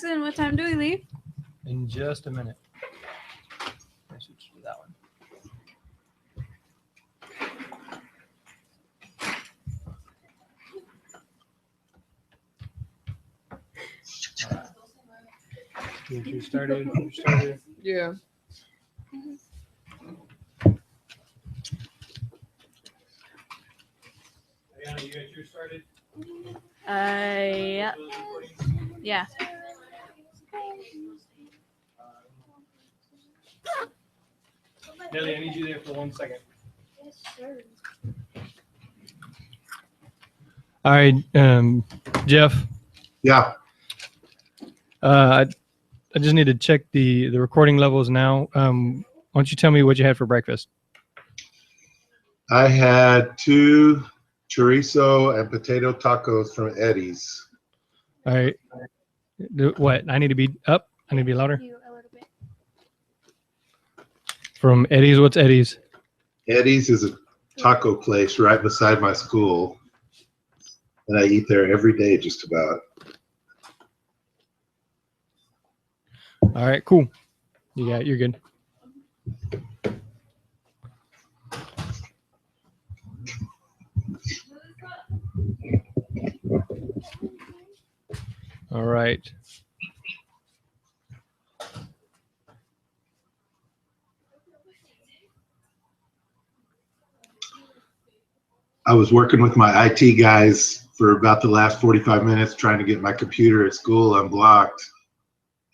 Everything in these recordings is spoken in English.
Jackson, what time do we leave? In just a minute. I should do that one. You started. Yeah. Ariana, you got yours started? Yeah. Yeah. Nelly, I need you there for 1 second. Yes, sir. All right, Jeff. Yeah. I just need to check the recording levels now. Why don't you tell me what you had for breakfast? I had 2 chorizo and potato tacos from Eddie's. All right. What? I need to be up? I need to be louder? You a little bit. From Eddie's? What's Eddie's? Eddie's is a taco place right beside my school. And I eat there every day just about. All right, cool. You're good. All right. I was working with my IT guys for about the last 45 minutes trying to get my computer at school unblocked.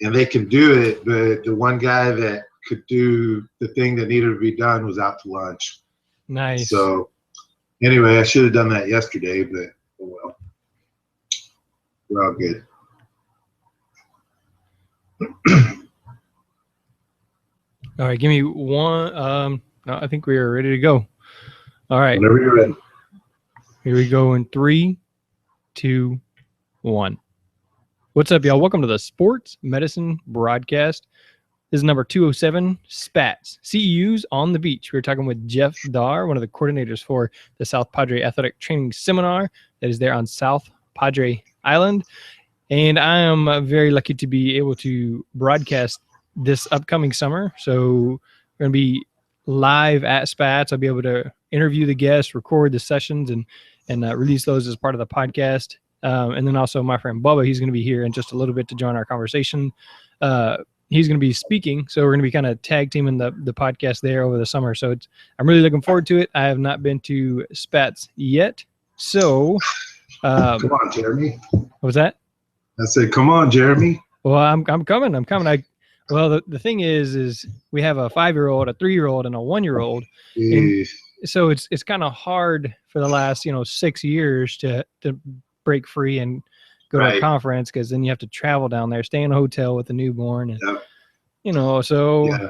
And they can do it, but the one guy that could do the thing that needed to be done was out to lunch. Nice. So anyway, I should have done that yesterday, but oh well. We're all good. All right, give me one. No, I think we are ready to go. All right. Whenever you're ready. Here we go in 3, 2, 1. What's up, y'all? Welcome to the Sports Medicine Broadcast. This is number 207, SPATS, CEUs on the beach. We're talking with Jeff Darr, one of the coordinators for the South Padre Athletic Training Seminar that is there on South Padre Island. And I am very lucky to be able to broadcast this upcoming summer. So we're going to be live at SPATS. I'll be able to interview the guests, record the sessions, and release those as part of the podcast. And then also my friend Bubba, he's going to be here in just a little bit to join our conversation. He's going to be speaking, so we're going to be kind of tag teaming the podcast there over the summer. So I'm really looking forward to it. I have not been to SPATS yet, so Come on, Jeremy. what was that? I said, come on, Jeremy. Well, I'm coming. Well, the thing is we have a 5-year-old, a 3-year-old, and a 1-year-old. And so it's kind of hard for the last 6 years to break free and go to a conference, because then you have to travel down there, stay in a hotel with a newborn, and so yeah.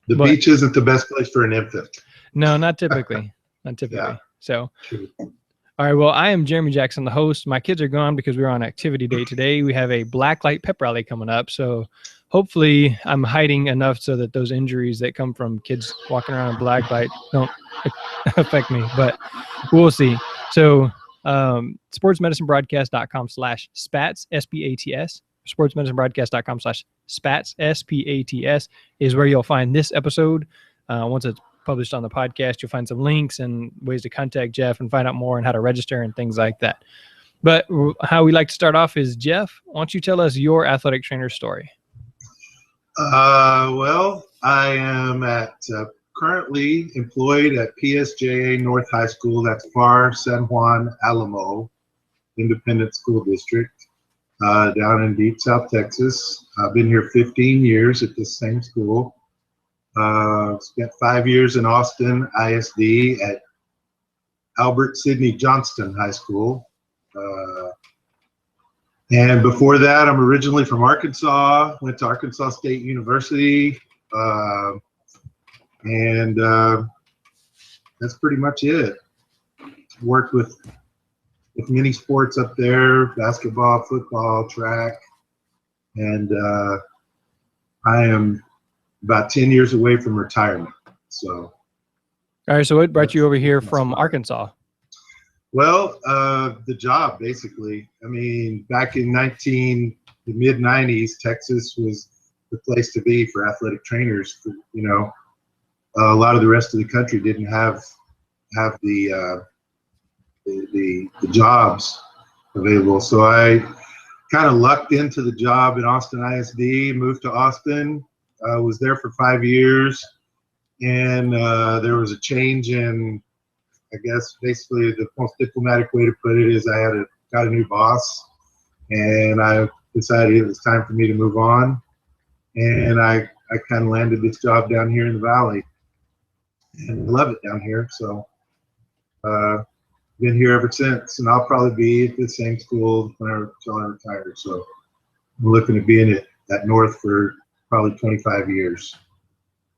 The beach isn't the best place for an infant. No, not typically. Not typically. Yeah. So True. all right, well, I am Jeremy Jackson, the host. My kids are gone because we're on activity day today. We have a black light pep rally coming up, so hopefully I'm hiding enough so that those injuries that come from kids walking around in black light don't affect me, but we'll see. So sportsmedicinebroadcast.com/SPATS, SPATS, sportsmedicinebroadcast.com/SPATS, SPATS is where you'll find this episode. Once it's published on the podcast, you'll find some links and ways to contact Jeff and find out more and how to register and things like that. But how we like to start off is, Jeff, why don't you tell us your athletic trainer story? Well, I am currently employed at PSJA North High School. That's Far San Juan Alamo Independent School District down in deep South Texas. I've been here 15 years at this same school. Spent 5 years in Austin ISD at Albert Sidney Johnston High School. And before that, I'm originally from Arkansas, went to Arkansas State University. And that's pretty much it. Worked with many sports up there, basketball, football, track. And I am about 10 years away from retirement. So, All right, so what brought you over here from Arkansas? Well, the job, basically. I mean, back in the mid-90s, Texas was the place to be for athletic trainers. You know, a lot of the rest of the country didn't have the jobs available. So I kind of lucked into the job at Austin ISD, moved to Austin, was there for 5 years, and there was a change in, I guess, basically the most diplomatic way to put it is I got a new boss, and I decided it was time for me to move on, and I kind of landed this job down here in the Valley, and I love it down here. So been here ever since, and I'll probably be at the same school until I retire. So I'm looking at being at North for probably 25 years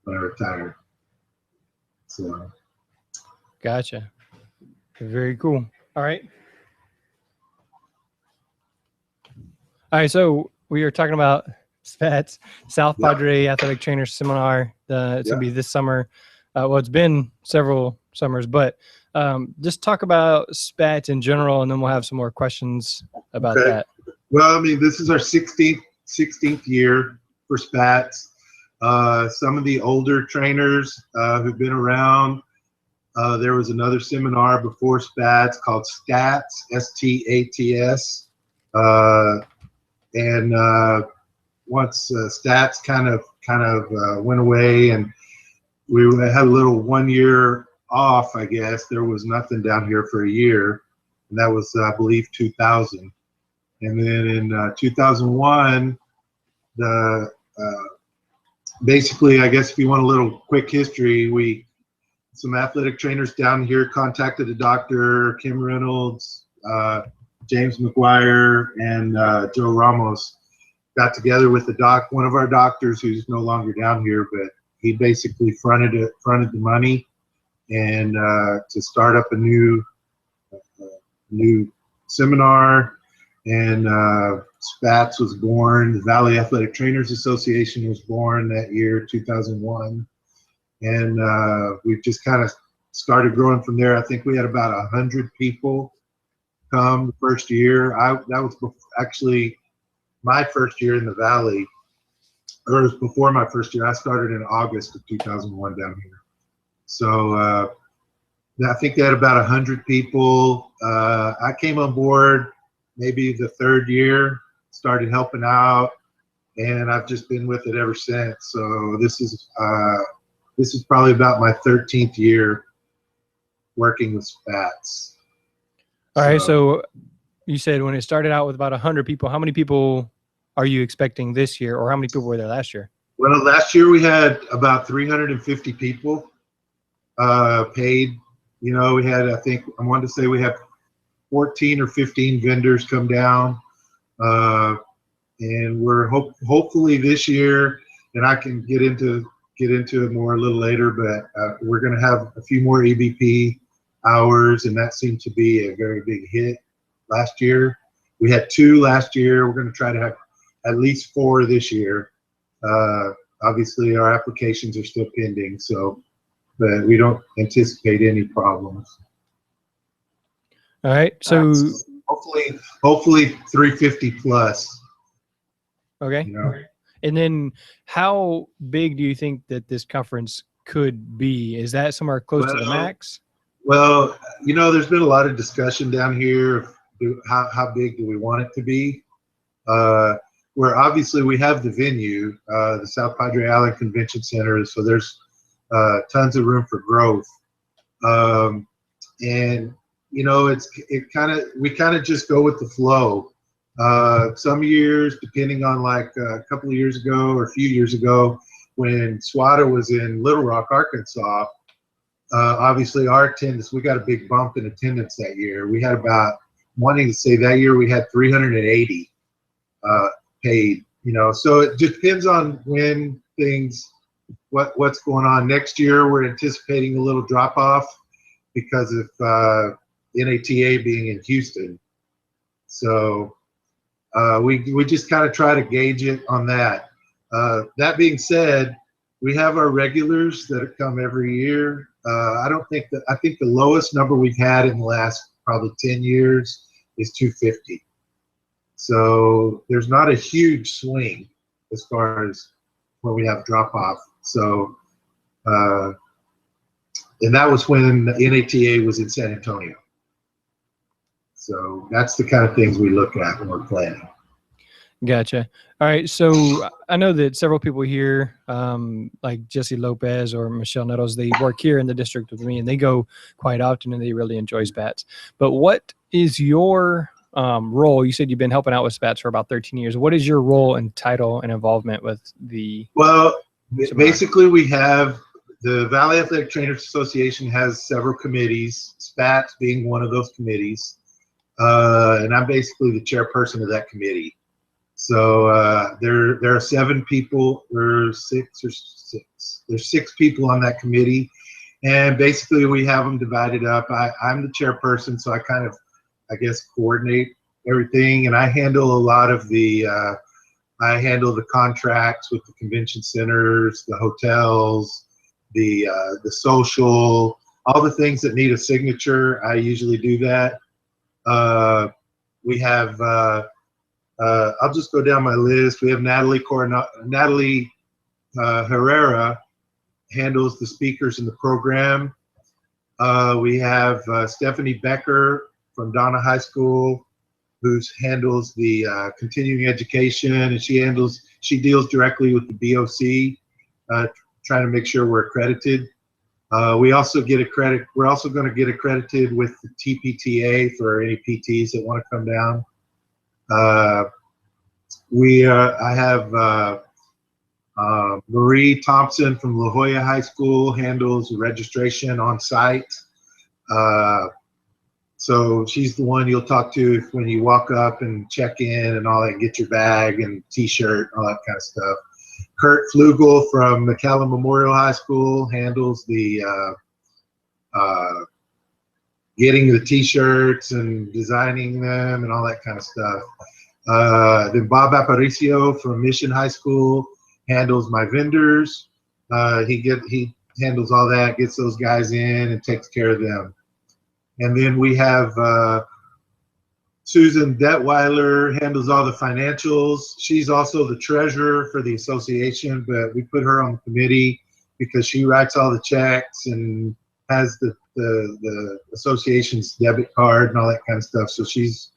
when I retire. So. Gotcha. Very cool. All right. All right. So we are talking about SPATS, South Padre Athletic Trainers Seminar. It's going to be this summer. Well, it's been several summers, but just talk about SPATS in general, and then we'll have some more questions about that. Well, I mean, this is our 16th year for SPATS. Some of the older trainers who've been around, there was another seminar before SPATS called STATS, STATS. And once STATS kind of went away and we had a little 1 year off, I guess, there was nothing down here for a year. And that was, I believe, 2000. And then in 2001, basically, I guess if you want a little quick history, some athletic trainers down here contacted a doctor, Kim Reynolds, James McGuire, and Joe Ramos, got together with one of our doctors who's no longer down here, but he basically fronted the money and to start up a new seminar. And SPATS was born. The Valley Athletic Trainers Association was born that year, 2001. And we've just kind of started growing from there. I think we had about 100 people come the first year. That was actually my first year in the Valley, or it was before my first year. I started in August of 2001 down here. So I think they had about 100 people. I came on board maybe the third year, started helping out, and I've just been with it ever since. So this is probably about my 13th year working with SPATS. All right, so you said when it started out with about 100 people, how many people are you expecting this year, or how many people were there last year? Well, last year we had about 350 people paid. You know, we had, I wanted to say we had 14 or 15 vendors come down. And we're hopefully this year, and I can get into it more a little later, but we're going to have a few more EBP hours, and that seemed to be a very big hit last year. We had 2 last year. We're going to try to have at least 4 this year. Obviously, our applications are still pending, but we don't anticipate any problems. All right, so hopefully 350 plus. Okay. You know? And then how big do you think that this conference could be? Is that somewhere close to the max? Well, you know, there's been a lot of discussion down here of how big do we want it to be. Where obviously we have the venue, the South Padre Island Convention Center, so there's tons of room for growth. And you know, we kind of just go with the flow. Some years, depending on like a couple of years ago or a few years ago, when SWATA was in Little Rock, Arkansas, obviously our attendance, we got a big bump in attendance that year. We had that year we had 380 paid, you know, so it just depends on when what's going on. Next year, we're anticipating a little drop off because of NATA being in Houston. So we just kind of try to gauge it on that. That being said, we have our regulars that come every year. I think the lowest number we've had in the last probably 10 years, is 250. So there's not a huge swing as far as when we have drop off. So, and that was when the NATA was in San Antonio. So that's the kind of things we look at when we're planning. Gotcha. All right. So I know that several people here, like Jesse Lopez or Michelle Nettles, they work here in the district with me and they go quite often and they really enjoy SPATS. But what is your role? You said you've been helping out with SPATS for about 13 years. What is your role and title and involvement with the? Well, basically we have the Valley Athletic Trainers Association has several committees, SPATS being one of those committees. And I'm basically the chairperson of that committee. So there are 7 people, there's 6 people on that committee, and basically we have them divided up. I'm the chairperson, so I kind of, I guess, coordinate everything, and I handle a lot of the, I handle the contracts with the convention centers, the hotels, the social, all the things that need a signature. I usually do that. We have, I'll just go down my list. We have Natalie Herrera handles the speakers in the program. We have Stephanie Becker from Donna High School, who handles the continuing education, and she deals directly with the BOC, trying to make sure we're accredited. We also get we're also going to get accredited with the TPTA for any PTs that want to come down. I have Marie Thompson from La Jolla High School handles registration on site. So she's the one you'll talk to when you walk up and check in and all that, get your bag and t-shirt, all that kind of stuff. Kurt Flugel from McCallum Memorial High School handles the getting the t-shirts and designing them and all that kind of stuff. Then Bob Aparicio from Mission High School handles my vendors. He handles all that, gets those guys in and takes care of them. And then we have Susan Detweiler handles all the financials. She's also the treasurer for the association, but we put her on the committee because she writes all the checks and has the association's debit card and all that kind of stuff. So she's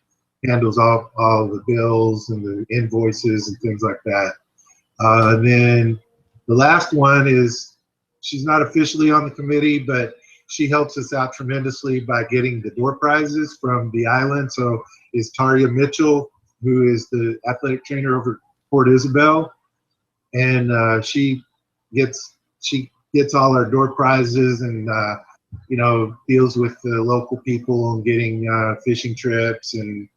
handles all the bills and the invoices and things like that. And then the last one is, she's not officially on the committee, but she helps us out tremendously by getting the door prizes from the island. So is Taria Mitchell, who is the athletic trainer over Port Isabel, and she gets all our door prizes and you know, deals with the local people and getting fishing trips and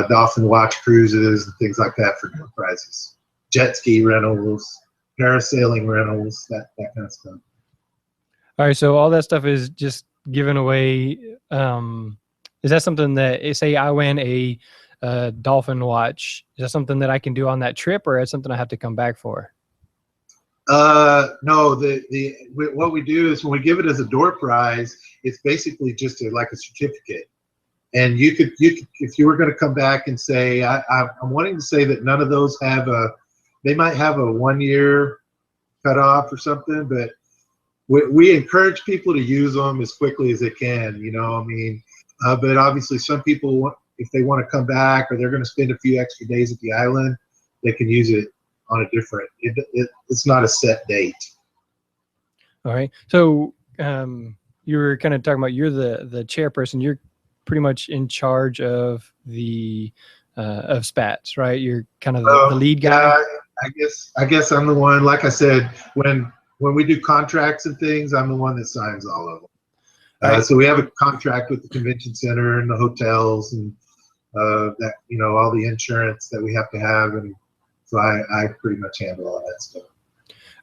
dolphin watch cruises and things like that for door prizes, jet ski rentals, parasailing rentals, that kind of stuff. All right, so all that stuff is just given away. Is that something that, say I win a dolphin watch, is that something that I can do on that trip, or is something I have to come back for? No, what we do is when we give it as a door prize, it's basically just like a certificate. And you could if you were going to come back and say, I'm wanting to say that none of those have they might have a 1-year cutoff or something, but we encourage people to use them as quickly as they can, you know, I mean, but obviously some people, if they want to come back or they're going to spend a few extra days at the island, they can use it on a different, it's not a set date. All right. So you were kind of talking about, you're the chairperson, you're pretty much in charge of the of SPATS, right? You're kind of the lead guy. Yeah, I guess I'm the one, like I said, when we do contracts and things, I'm the one that signs all of them. Right. So we have a contract with the convention center and the hotels and that, you know, all the insurance that we have to have, and so I pretty much handle all that stuff.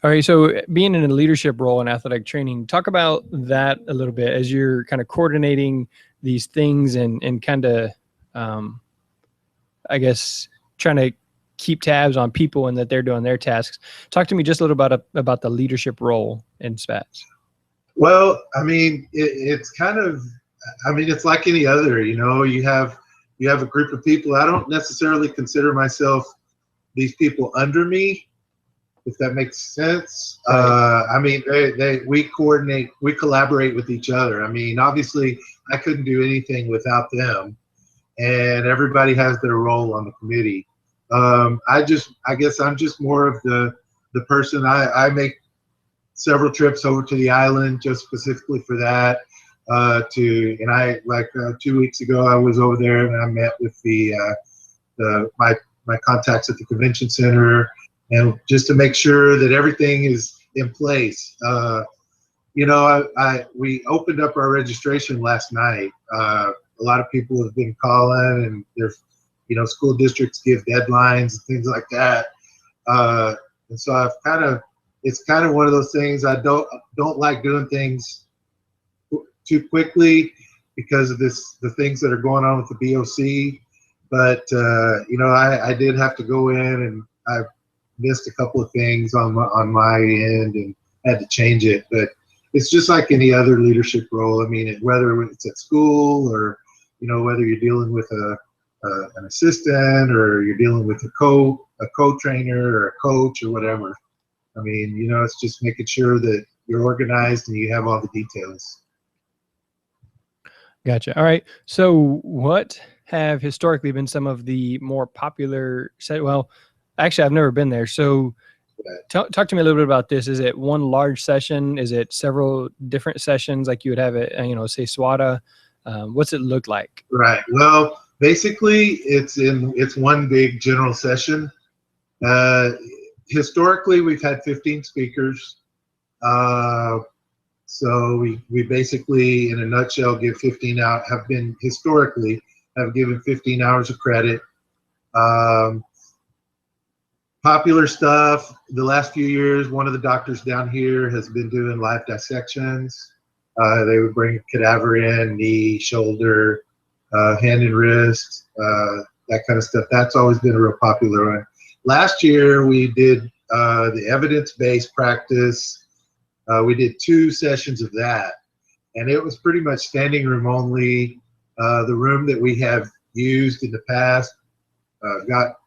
All right, so being in a leadership role in athletic training, talk about that a little bit as you're kind of coordinating these things and kind of, I guess, trying to keep tabs on people and that they're doing their tasks. Talk to me just a little about the leadership role in SPATS. Well, I mean, it's kind of, I mean, it's like any other, you know, you have a group of people. I don't necessarily consider myself these people under me, if that makes sense. Right. I mean, we coordinate, we collaborate with each other. I mean, obviously, I couldn't do anything without them, and everybody has their role on the committee. I guess I'm just more of the person. I make several trips over to the island just specifically for that. And I, like 2 weeks ago, I was over there and I met with my contacts at the convention center, and just to make sure that everything is in place. You know, we opened up our registration last night. A lot of people have been calling, and there's, you know, school districts give deadlines and things like that. And so it's kind of one of those things. I don't like doing things too quickly because of the things that are going on with the BOC. But you know, I did have to go in, and I missed a couple of things on my end and had to change it. But it's just like any other leadership role. I mean, whether it's at school, or, you know, whether you're dealing with an assistant, or you're dealing with a co-trainer or a coach or whatever. I mean, you know, it's just making sure that you're organized and you have all the details. Gotcha. All right. So what have historically been some of the more popular well, actually, I've never been there. So talk to me a little bit about this. Is it one large session? Is it several different sessions like you would have at, you know, say SWATA? What's it look like? Right. Well, basically, it's one big general session. Historically, we've had 15 speakers. So we basically, in a nutshell, give 15 out, have given 15 hours of credit. Popular stuff, the last few years, one of the doctors down here has been doing live dissections. They would bring a cadaver in, knee, shoulder, hand and wrist, that kind of stuff. That's always been a real popular one. Last year, we did the evidence-based practice. We did 2 sessions of that, and it was pretty much standing room only. The room that we have used in the past got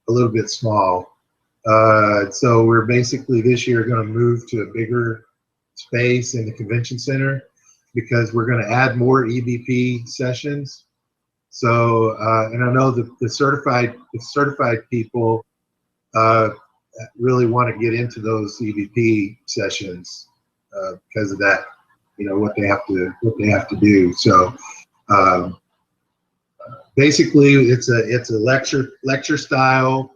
a little bit small. So we're basically this year going to move to a bigger space in the convention center, because we're going to add more EVP sessions. So, and I know the certified people really want to get into those EVP sessions because of that, you know, what they have to do. So basically, it's a lecture style.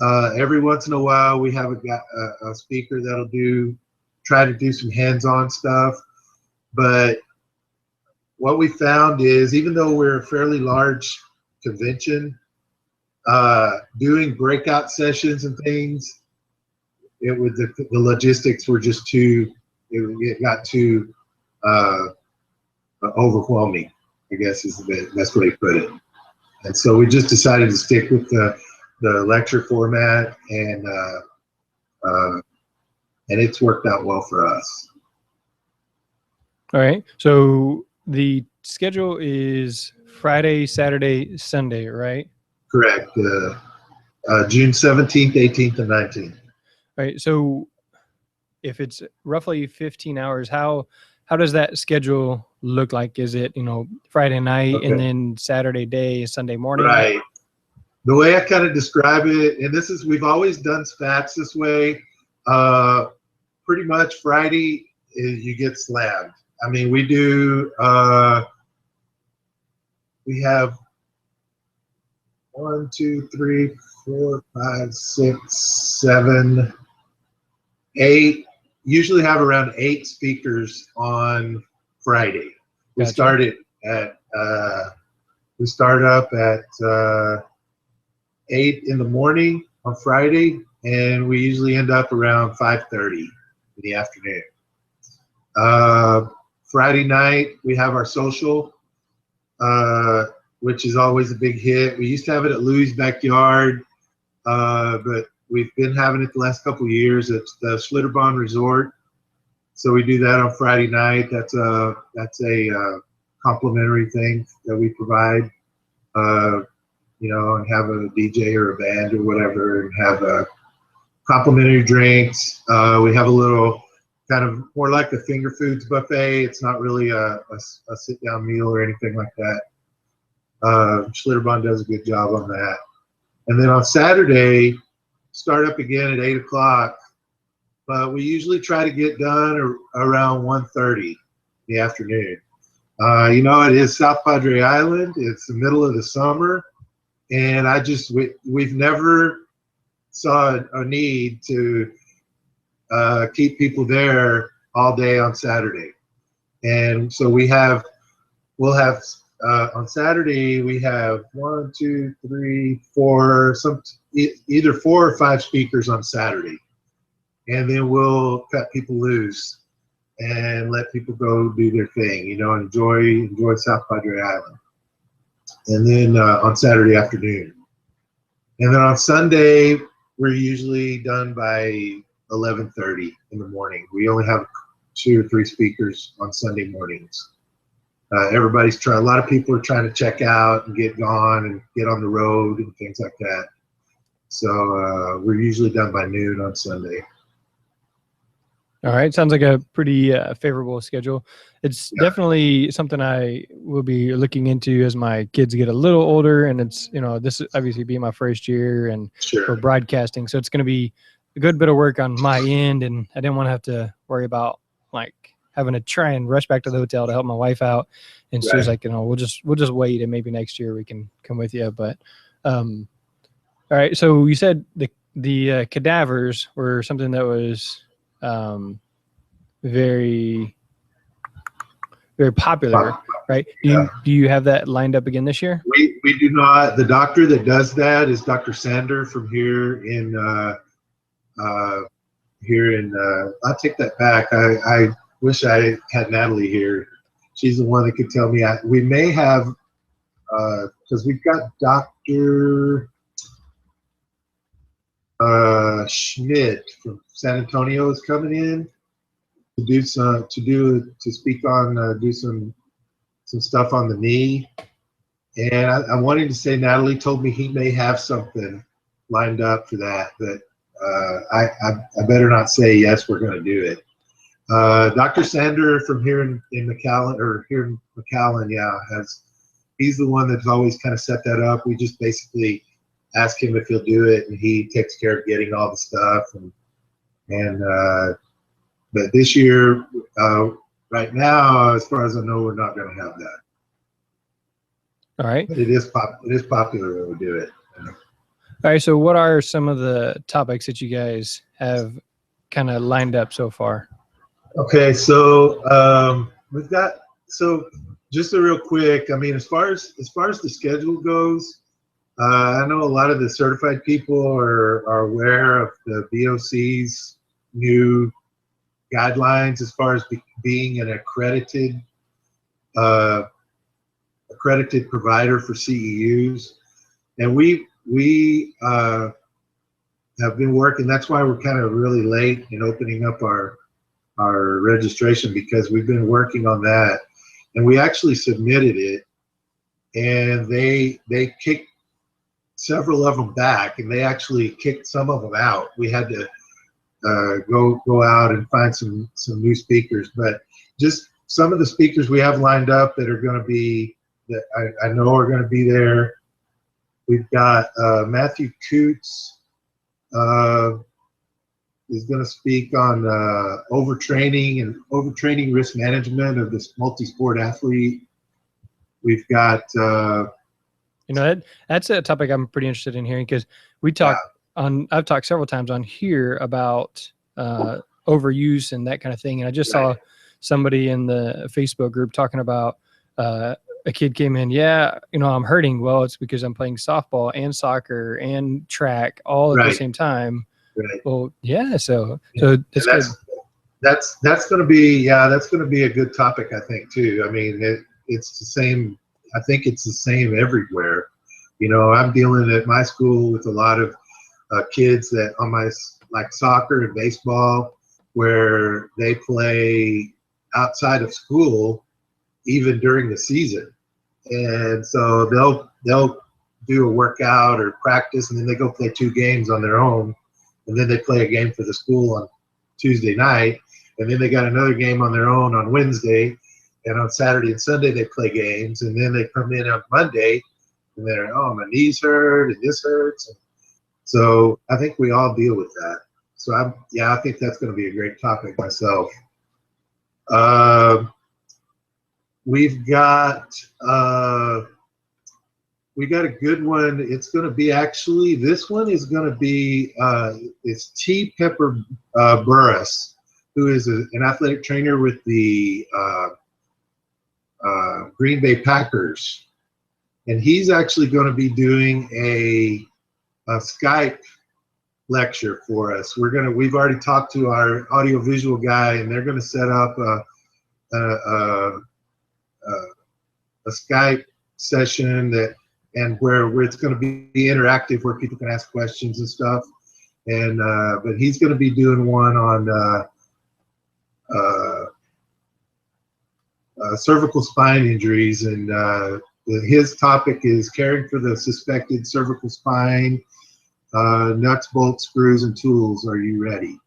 Every once in a while, we have a speaker that'll try to do some hands-on stuff. But what we found is, even though we're a fairly large convention, doing breakout sessions and things, the logistics were just it got too overwhelming, I guess is the best way to put it. And so we just decided to stick with the lecture format, and it's worked out well for us. All right. So the schedule is Friday, Saturday, Sunday, right? Correct. June 17th, 18th, and 19th. All right. So if it's roughly 15 hours, how does that schedule look like? Is it, you know, Friday night and then Saturday day, Sunday morning? Right. The way I kind of describe it, and we've always done SPATS this way, pretty much Friday you get slammed. I mean, we have 1, 2, 3, 4, 5, 6, 7, 8. Usually have around 8 speakers on Friday. We Gotcha. We start up at 8 in the morning on Friday, and we usually end up around 5:30 in the afternoon. Friday night, we have our social, which is always a big hit. We used to have it at Louis' backyard, but we've been having it the last couple of years at the Schlitterbahn Resort. So we do that on Friday night. That's a complimentary things that we provide. You know, and have a DJ or a band or whatever, and have complimentary drinks. We have a little kind of more like a finger foods buffet. It's not really a sit-down meal or anything like that. Schlitterbahn does a good job on that. And then on Saturday, start up again at 8 o'clock. But we usually try to get done around 1:30 in the afternoon. You know, it is South Padre Island. It's the middle of the summer. And we've never saw a need to keep people there all day on Saturday. And so we'll have on Saturday, we have 1, 2, 3, 4, either 4 or 5 speakers on Saturday. And then we'll cut people loose and let people go do their thing, you know, enjoy South Padre Island. And then on Saturday afternoon. And then on Sunday, we're usually done by 11:30 in the morning. We only have 2 or 3 speakers on Sunday mornings. A lot of people are trying to check out and get gone and get on the road and things like that. So we're usually done by noon on Sunday. All right. Sounds like a pretty favorable schedule. It's definitely something I will be looking into as my kids get a little older. And it's, you know, this is obviously be my first year and for broadcasting. So it's going to be a good bit of work on my end. And I didn't want to have to worry about like having to try and rush back to the hotel to help my wife out. And she was like, you know, we'll just wait and maybe next year we can come with you. But all right. So you said the cadavers were something that was very, very popular, right? Do you have that lined up again this year? We do not. The doctor that does that is Dr. Sander from here in I'll take that back. I wish I had Natalie here. She's the one that could tell me. We may have, because we've got Dr. Schmidt from San Antonio is coming in to speak on do some stuff on the knee, and I'm wanting to say Natalie told me he may have something lined up for that, but I better not say yes, we're going to do it. Dr. Sander from here in McAllen, he's the one that's always kind of set that up. We just basically ask him if he'll do it, and he takes care of getting all the stuff. But this year, right now, as far as I know, we're not going to have that. All right. But it is popular when we do it. All right. So what are some of the topics that you guys have kind of lined up so far? Okay. So we've got, just a real quick, I mean, as far as the schedule goes, I know a lot of the certified people are aware of the VOC's new guidelines as far as being an accredited provider for CEUs, and we have been working. That's why we're kind of really late in opening up our registration, because we've been working on that, and we actually submitted it, and they kicked several of them back, and they actually kicked some of them out. We had to go out and find some new speakers, but just some of the speakers we have lined up that are going to be, that I know are going to be there. We've got Matthew Coots is going to speak on overtraining risk management of this multi-sport athlete. We've got you know, that's a topic I'm pretty interested in hearing, because we talk I've talked several times on here about overuse and that kind of thing. And I just saw somebody in the Facebook group talking about a kid came in, you know, I'm hurting. Well, it's because I'm playing softball and soccer and track all at the same time. Right. Well, so it's good. That's going to be a good topic, I think, too. I mean, it's the same. I think it's the same everywhere. You know, I'm dealing at my school with a lot of kids that on my, like, soccer and baseball, where they play outside of school even during the season. And so they'll do a workout or practice, and then they go play 2 games on their own, and then they play a game for the school on Tuesday night, and then they got another game on their own on Wednesday, and on Saturday and Sunday they play games, and then they come in on Monday, and they're, oh, my knees hurt and this hurts. So I think we all deal with that. So I think that's going to be a great topic myself. We've got a good one. It's going to be actually, this one is going to be, it's T. Pepper Burris, who is an athletic trainer with the Green Bay Packers. And he's actually going to be doing a Skype lecture for us. We've already talked to our audiovisual guy, and they're going to set up a Skype session where it's going to be interactive, where people can ask questions and stuff. And but he's going to be doing one on cervical spine injuries, and his topic is caring for the suspected cervical spine, nuts, bolts, screws, and tools. Are you ready?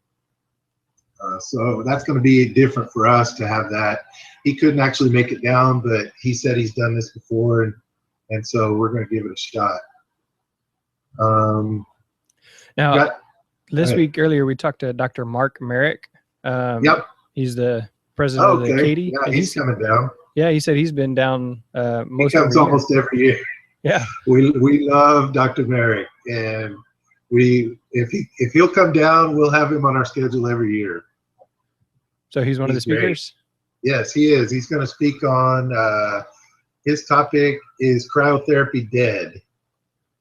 So that's going to be different for us to have that. He couldn't actually make it down, but he said he's done this before, and so we're going to give it a shot. Now, this week earlier, we talked to Dr. Mark Merrick. Yep. He's the president of the Katy. Yeah, he's coming down. Yeah, he said he's been down he comes almost every year. Yeah. We love Dr. Merrick, and if he'll come down, we'll have him on our schedule every year. So he's one of the speakers? Great. Yes, he is. He's going to speak on, his topic is Cryotherapy Dead,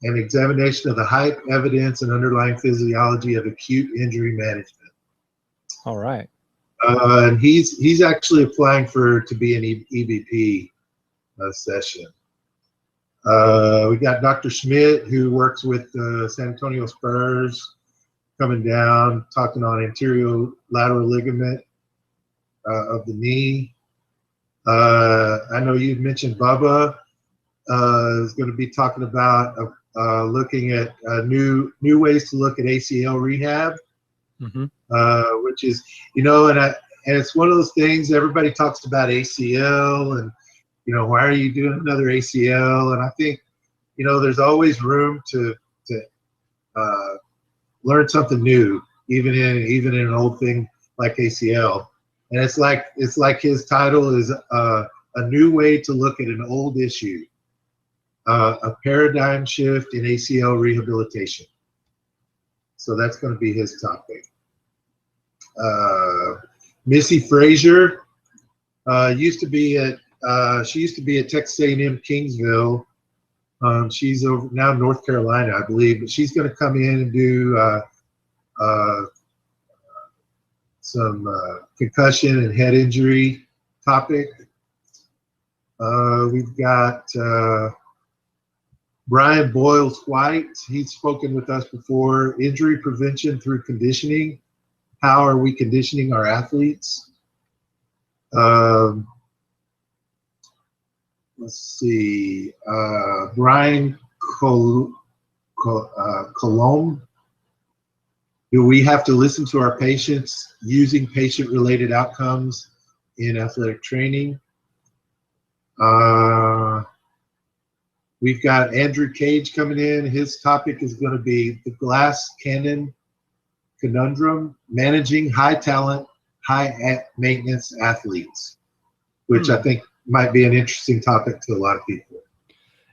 an examination of the hype, evidence, and underlying physiology of acute injury management. All right. And he's actually applying to be an EBP session. We got Dr. Schmidt, who works with the San Antonio Spurs, coming down, talking on anterior lateral ligament of the knee. I know you mentioned Bubba is going to be talking about looking at new ways to look at ACL rehab. Mm-hmm. Which is, and it's one of those things, everybody talks about ACL and, why are you doing another ACL? And I think, there's always room to learn something new, even in an old thing like ACL. And it's like his title is a new way to look at an old issue, a paradigm shift in ACL rehabilitation. So that's going to be his topic. Missy Frazier used to be at Texas A&M Kingsville. She's over now in North Carolina, I believe, but she's going to come in and do some concussion and head injury topic. We've got Brian Boyles-White. He's spoken with us before. Injury prevention through conditioning. How are we conditioning our athletes? Let's see. Brian Colomb. Do we have to listen to our patients using patient-related outcomes in athletic training? We've got Andrew Cage coming in. His topic is going to be the glass cannon conundrum, managing high talent, high maintenance athletes, which I think might be an interesting topic to a lot of people.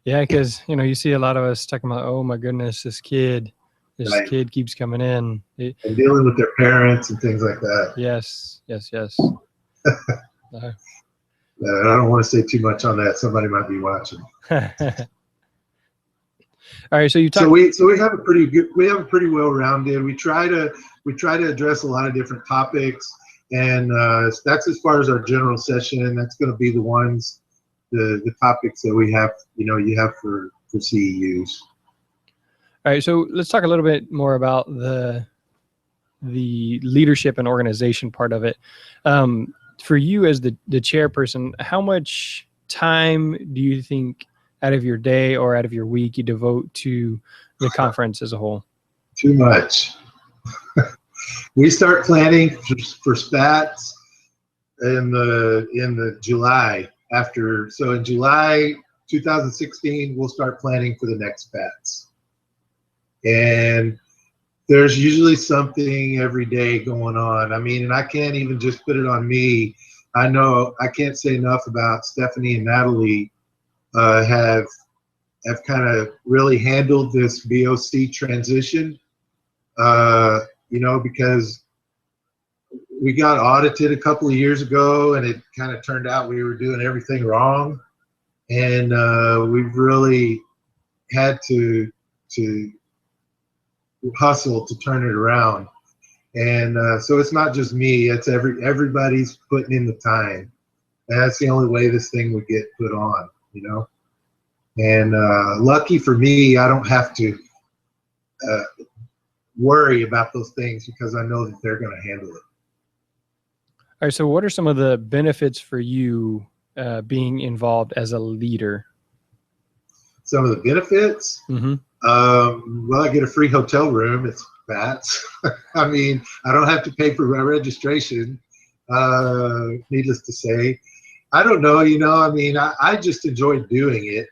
Yeah, because you see a lot of us talking about, oh my goodness, this kid Right. kid keeps coming in. And dealing with their parents and things like that. Yes. I don't want to say too much on that. Somebody might be watching. All right, so you talk. So we have a pretty well-rounded. We try to address a lot of different topics, and that's as far as our general session. That's going to be the topics that we have. You have for CEUs. All right, so let's talk a little bit more about the leadership and organization part of it. for you as the chairperson, how much time do you think out of your day or out of your week you devote to the conference as a whole? Too much. We start planning for SPATS in the July after. So in July 2016, we'll start planning for the next SPATS. And there's usually something every day going on. I mean, and I can't even just put it on me. I know I can't say enough about Stephanie and Natalie have kind of really handled this BOC transition, you know, because we got audited a couple of years ago and it kind of turned out we were doing everything wrong. And we've really had to hustle to turn it around. And so it's not just me, it's everybody's putting in the time. And that's the only way this thing would get put on, you know. And lucky for me, I don't have to worry about those things because I know that they're going to handle it. All right, so what are some of the benefits for you being involved as a leader? Some of the benefits? Mm-hmm. Well, I get a free hotel room. It's SPATS. I mean, I don't have to pay for my registration, needless to say. I don't know, you know, I mean, I just enjoy doing it.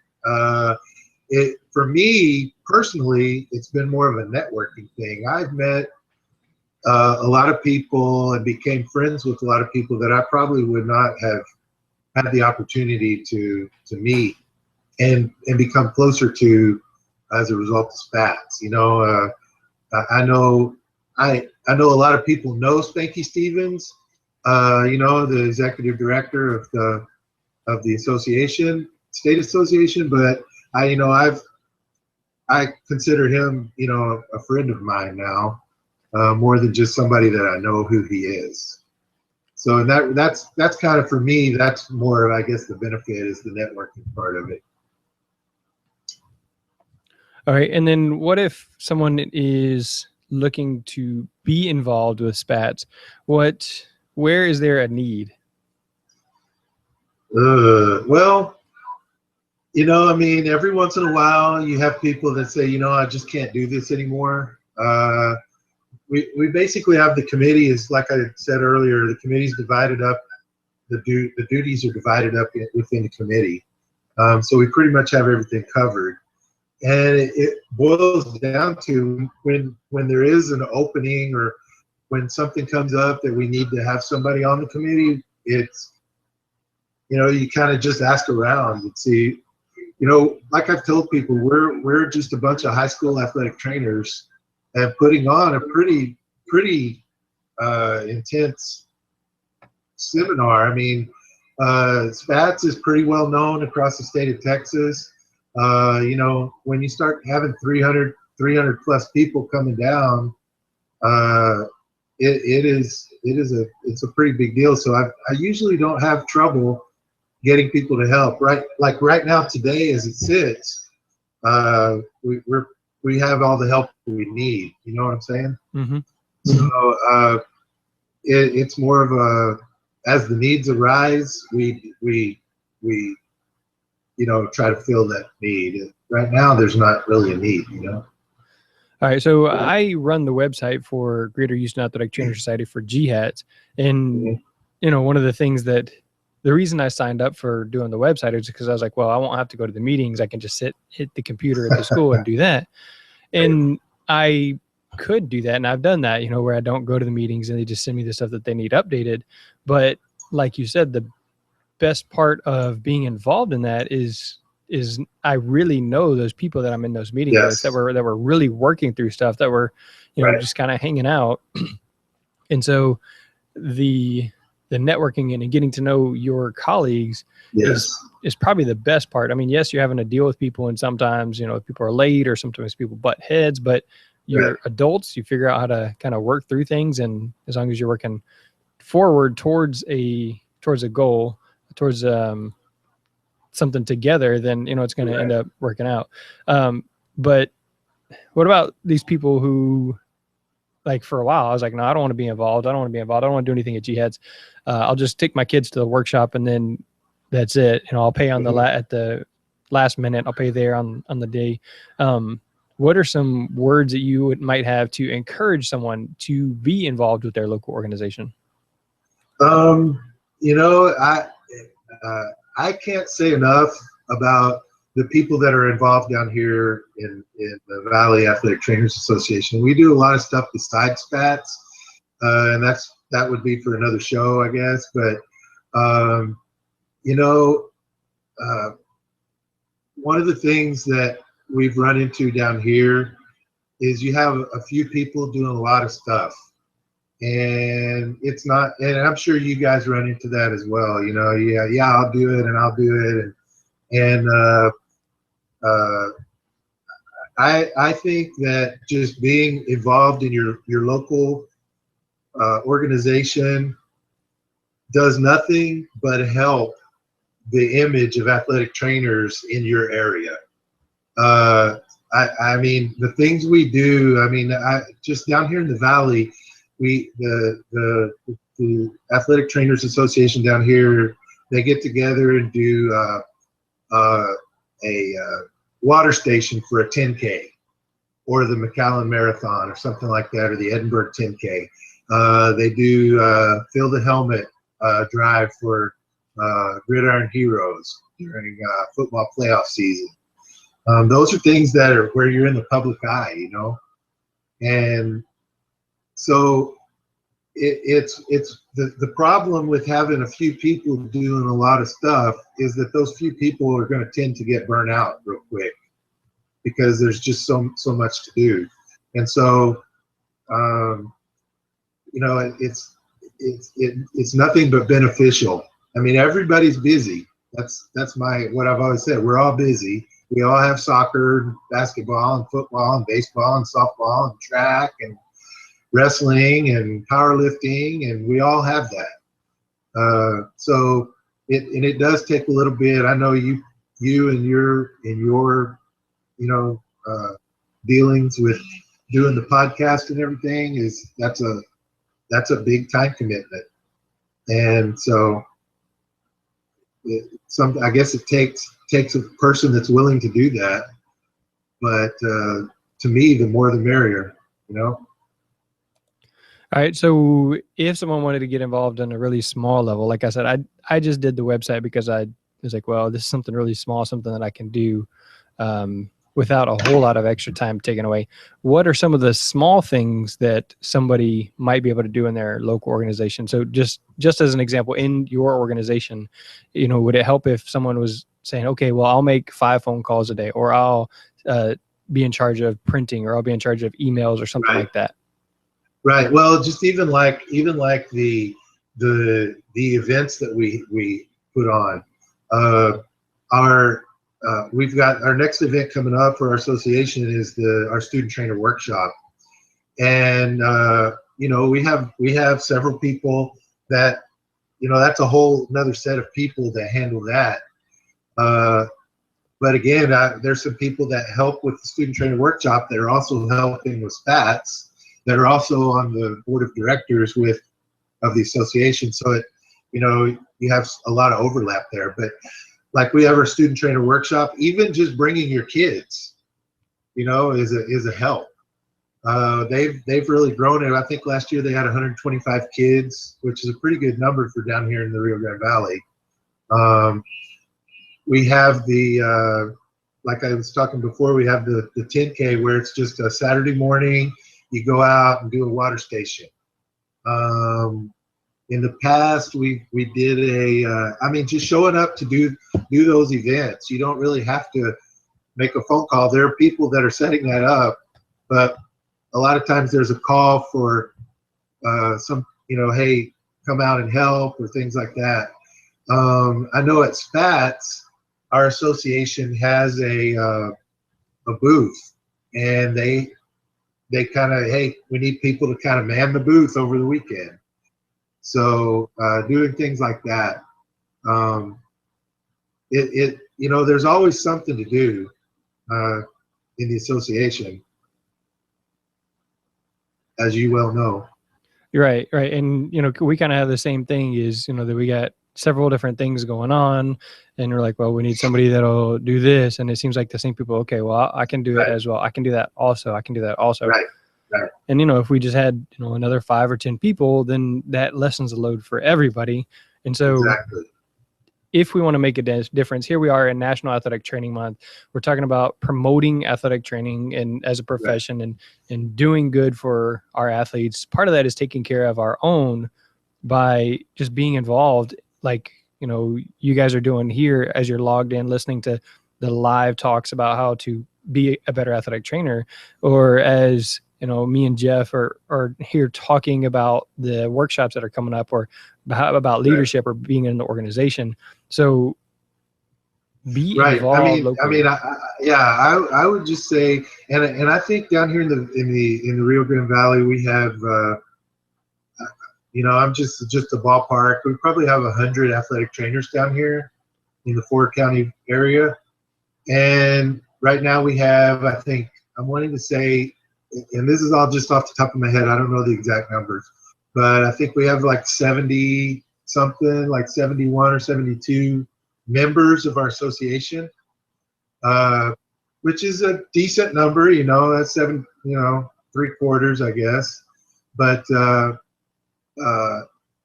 For me, personally, it's been more of a networking thing. I've met a lot of people and became friends with a lot of people that I probably would not have had the opportunity to meet and become closer to as a result of SPATS. You know, I know a lot of people know Spanky Stevens, you know, the executive director of the association, state association, but I consider him, you know, a friend of mine now, more than just somebody that I know who he is. So that's kind of, for me, that's more of, I guess, the benefit is the networking part of it. All right, and then what if someone is looking to be involved with SPATS? Where is there a need? Well, you know, I mean, every once in a while you have people that say, you know, I just can't do this anymore. We basically have the committee, is like I said earlier, the committee's divided up, the duties are divided up within the committee. So we pretty much have everything covered. And it boils down to when there is an opening or when something comes up that we need to have somebody on the committee, it's, you know, you kind of just ask around and see, you know, like I've told people, we're just a bunch of high school athletic trainers and putting on a pretty intense seminar. I mean, SPATS is pretty well known across the state of Texas. You know, when you start having 300 plus people coming down, it's a pretty big deal. So I usually don't have trouble getting people to help. Like right now today, as it sits, we have all the help we need. You know what I'm saying? Mm-hmm. So it's more of a, as the needs arise, we you know, try to fill that need. Right now, there's not really a need, you know. All right, so I run the website for Greater Houston Athletic Trainer Society for GHATS, and you know, one of the things that the reason I signed up for doing the website is because I was like, well, I won't have to go to the meetings. I can just hit the computer at the school and do that. And I could do that, and I've done that, you know, where I don't go to the meetings and they just send me the stuff that they need updated. But like you said, the best part of being involved in that is I really know those people that I'm in those meetings with, that were really working through stuff, that were, you know, just kind of hanging out. And so the networking and getting to know your colleagues is probably the best part. I mean, yes, you're having to deal with people, and sometimes, you know, people are late or sometimes people butt heads, but you're adults, you figure out how to kind of work through things. And as long as you're working forward towards a goal, towards something together, then, you know, it's going to end up working out. But what about these people who like for a while, I was like, no, I don't want to be involved. I don't want to be involved. I don't want to do anything at Jihad's. I'll just take my kids to the workshop and then that's it. You know, I'll pay on the at the last minute. I'll pay there on the day. What are some words that you might have to encourage someone to be involved with their local organization? You know, I can't say enough about the people that are involved down here in the Valley Athletic Trainers Association. We do a lot of stuff besides SPATS, and that would be for another show, I guess. But you know, one of the things that we've run into down here is you have a few people doing a lot of stuff, and it's not. And I'm sure you guys run into that as well. You know, yeah, I'll do it, and I'll do it, and I think that just being involved in your local organization does nothing but help the image of athletic trainers in your area. I mean, the things we do, I mean, just down here in the Valley, the Athletic Trainers Association down here, they get together and do a water station for a 10K or the McAllen Marathon or something like that, or the Edinburgh 10K. They do fill the helmet drive for Gridiron Heroes during football playoff season. Those are things that are where you're in the public eye, you know, and so it's the problem with having a few people doing a lot of stuff is that those few people are going to tend to get burnt out real quick because there's just so much to do, and so you know, it's nothing but beneficial. I mean, everybody's busy. That's what I've always said. We're all busy. We all have soccer, and basketball, and football, and baseball, and softball, and track, and wrestling, and powerlifting, and we all have that. So it does take a little bit. I know you and your you know dealings with doing the podcast and everything that's a big time commitment, and so I guess it takes a person that's willing to do that, but to me, the more the merrier, you know. All right, so if someone wanted to get involved on a really small level, like I said, I just did the website because I was like, well, this is something really small, something that I can do without a whole lot of extra time taken away. What are some of the small things that somebody might be able to do in their local organization? So just as an example, in your organization, you know, would it help if someone was saying, okay, well, I'll make 5 phone calls a day, or I'll be in charge of printing, or I'll be in charge of emails or something like that? Right. Well, just even like the events that we put on, we've got our next event coming up for our association is our student trainer workshop, and you know, we have several people that, you know, that's a whole another set of people that handle that. But again, there's some people that help with the student trainer workshop that are also helping with SPATS, that are also on the board of directors of the association. So you know, you have a lot of overlap there. But like, we have our student trainer workshop, even just bringing your kids, you know, is a help. They've really grown it. I think last year they had 125 kids, which is a pretty good number for down here in the Rio Grande Valley. We have like I was talking before, we have the 10K where it's just a Saturday morning. You go out and do a water station. In the past, we did I mean, just showing up to do those events. You don't really have to make a phone call. There are people that are setting that up, but a lot of times there's a call for some, you know, hey, come out and help, or things like that. I know at SPATS, our association has a booth, and they kind of, hey, we need people to kind of man the booth over the weekend. So doing things like that, you know, there's always something to do in the association. as you well know. You're right, right. And, we kind of have the same thing is, that we got several different things going on and we're like, well, we need somebody that'll do this. And it seems like the same people, okay, well, I can do it as well. I can do that also. I can do that also. Right. Right. And, if we just had, another 5 or 10 people, then that lessens the load for everybody. And so Exactly. if we want to make a difference, here we are in National Athletic Training Month. We're talking about promoting athletic training and as a profession and doing good for our athletes. Part of that is taking care of our own by just being involved, like, you guys are doing here as you're logged in, listening to the live talks about how to be a better athletic trainer, or as, me and Jeff are here talking about the workshops that are coming up, or about leadership or being in the organization. So be involved locally. I would just say, and I think down here in the Rio Grande Valley, we have, I'm just a ballpark. We probably have 100 athletic trainers down here in the Ford County area. And right now we have, I think, I'm wanting to say, and this is all just off the top of my head, I don't know the exact numbers, but I think we have like 70 something, like 71 or 72 members of our association, which is a decent number, that's 7, 3/4, I guess. But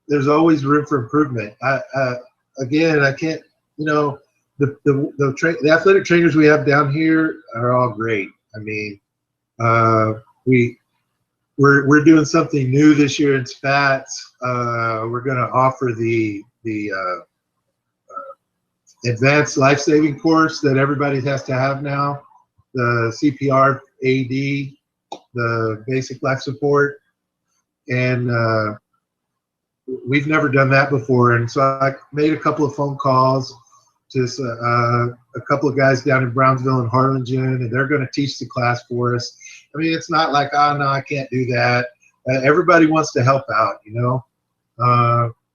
there's always room for improvement. Again, I can't, the athletic trainers we have down here are all great. I mean, we're doing something new this year in SPATS. We're going to offer the advanced life-saving course that everybody has to have now, the CPR AD, the basic life support, and we've never done that before. And so I made a couple of phone calls to a couple of guys down in Brownsville and Harlingen, and they're going to teach the class for us. I mean, it's not like, oh, no, I can't do that. Everybody wants to help out,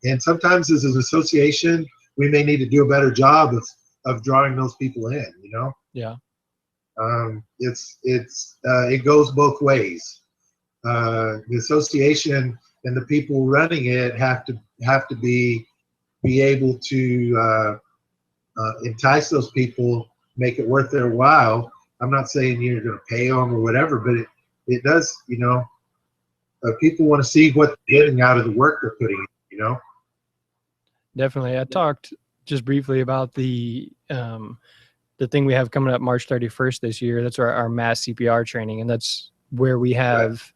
and sometimes as an association, we may need to do a better job of drawing those people in, Yeah. It goes both ways. The association and the people running it have to be able to entice those people, make it worth their while. I'm not saying you're going to pay them or whatever, but it does, people want to see what they're getting out of the work they're putting in, Definitely. I talked just briefly about the thing we have coming up March 31st this year. That's our mass CPR training. And that's where we have,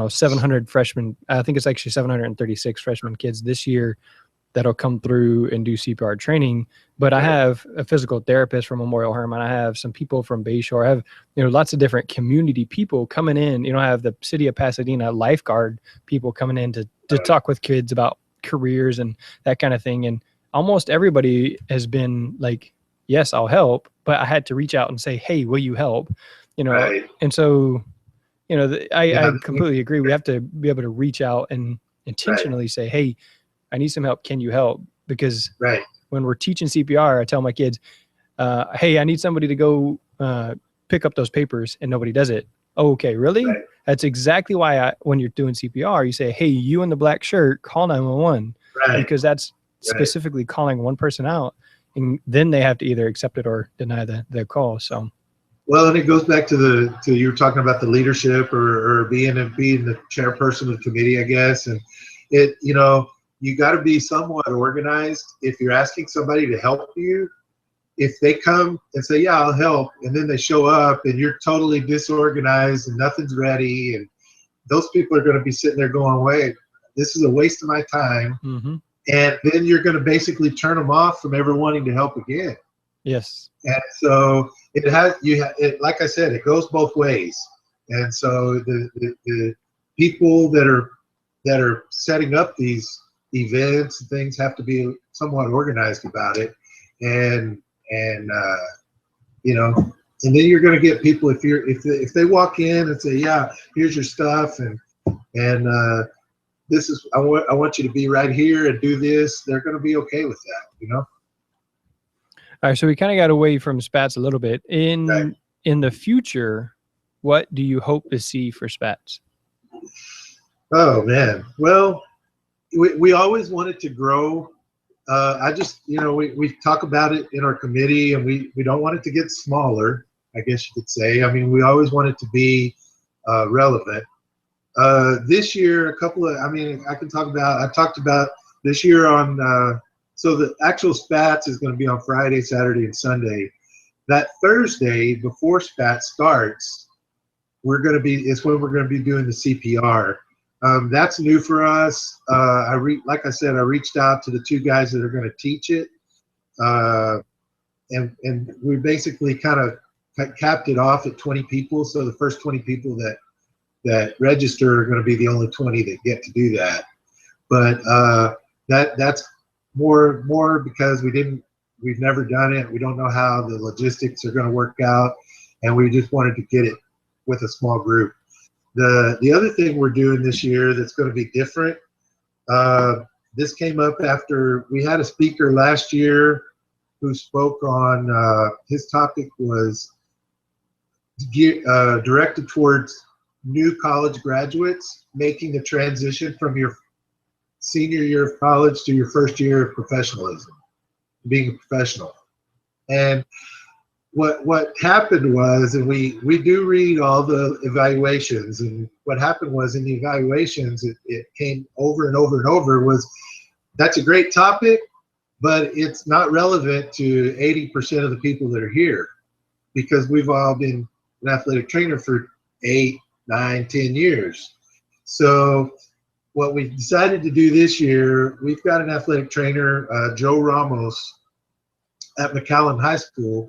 700 freshmen. I think it's actually 736 freshman kids this year that'll come through and do CPR training. But I have a physical therapist from Memorial Hermann. I have some people from Bayshore. I have, lots of different community people coming in. I have the city of Pasadena lifeguard people coming in to talk with kids about careers and that kind of thing. And almost everybody has been like, yes, I'll help. But I had to reach out and say, hey, will you help? Right. And so, I completely agree. We have to be able to reach out and intentionally say, hey, I need some help. Can you help? Because when we're teaching CPR, I tell my kids, hey, I need somebody to go pick up those papers, and nobody does it. Oh, okay, really? Right. That's exactly why when you're doing CPR, you say, hey, you in the black shirt, call 911. Right. Because that's specifically calling one person out, and then they have to either accept it or deny the call. So. Well, and it goes back to you were talking about the leadership or being the chairperson of the committee, I guess, and it, you got to be somewhat organized. If you're asking somebody to help you, if they come and say, yeah, I'll help, and then they show up and you're totally disorganized and nothing's ready, and those people are going to be sitting there going, wait, this is a waste of my time. Mm-hmm. And then you're going to basically turn them off from ever wanting to help again. Yes. And so like I said, it goes both ways. And so the people that are setting up these events and things have to be somewhat organized about it, and then you're going to get people if they walk in and say, yeah, here's your stuff, and this is I want you to be right here and do this, they're going to be okay with that, All right, so we kind of got away from SPATS a little bit. In the future, what do you hope to see for SPATS? Oh man. Well, we always wanted to grow. I just, we talk about it in our committee, and we don't want it to get smaller, I guess you could say. I mean, we always want it to be relevant. This year, I talked about this year on, so the actual SPATS is going to be on Friday, Saturday, and Sunday. That Thursday, before SPATS starts, it's when we're going to be doing the CPR. That's new for us. Like I said, I reached out to the two guys that are going to teach it, and we basically kind of capped it off at 20 people. So the first 20 people that register are going to be the only 20 that get to do that. But that's more because we've never done it. We don't know how the logistics are going to work out, and we just wanted to get it with a small group. The other thing we're doing this year that's going to be different, this came up after we had a speaker last year who spoke on, his topic was directed towards new college graduates making the transition from your senior year of college to your first year of professionalism, being a professional. And what happened was, and we do read all the evaluations, and what happened was in the evaluations, it came over and over and over was, that's a great topic, but it's not relevant to 80% of the people that are here, because we've all been an athletic trainer for 8, 9, 10 years. So what we decided to do this year, we've got an athletic trainer, Joe Ramos, at McAllen High School.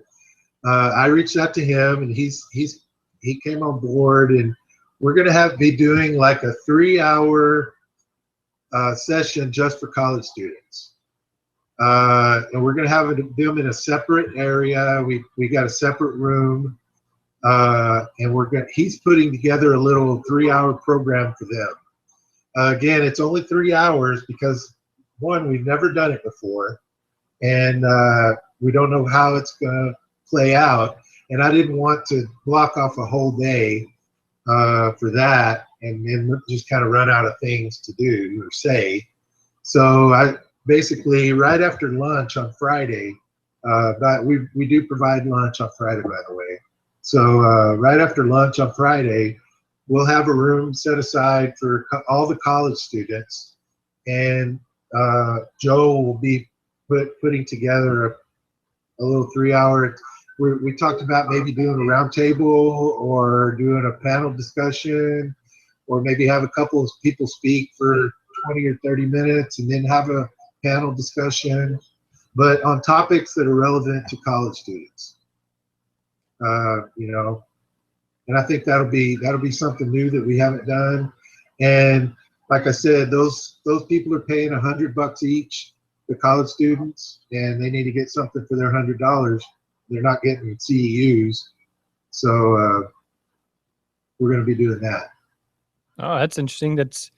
I reached out to him, and he came on board, and we're going to be doing like a 3-hour session just for college students. And we're going to have them in a separate area. We got a separate room, and he's putting together a little 3-hour program for them. Again, it's only 3 hours because, one, we've never done it before, and we don't know how it's going to play out, and I didn't want to block off a whole day for that and then just kind of run out of things to do or say. So I basically, right after lunch on Friday, but we do provide lunch on Friday, by the way. So right after lunch on Friday, we'll have a room set aside for all the college students, and Joe will be putting together a little 3-hour. We talked about maybe doing a round table or doing a panel discussion, or maybe have a couple of people speak for 20 or 30 minutes and then have a panel discussion, but on topics that are relevant to college students. And I think that'll be something new that we haven't done. And like I said, those people are paying $100 each, the college students, and they need to get something for their $100. They're not getting CEUs, so we're going to be doing that. Oh, that's interesting. That's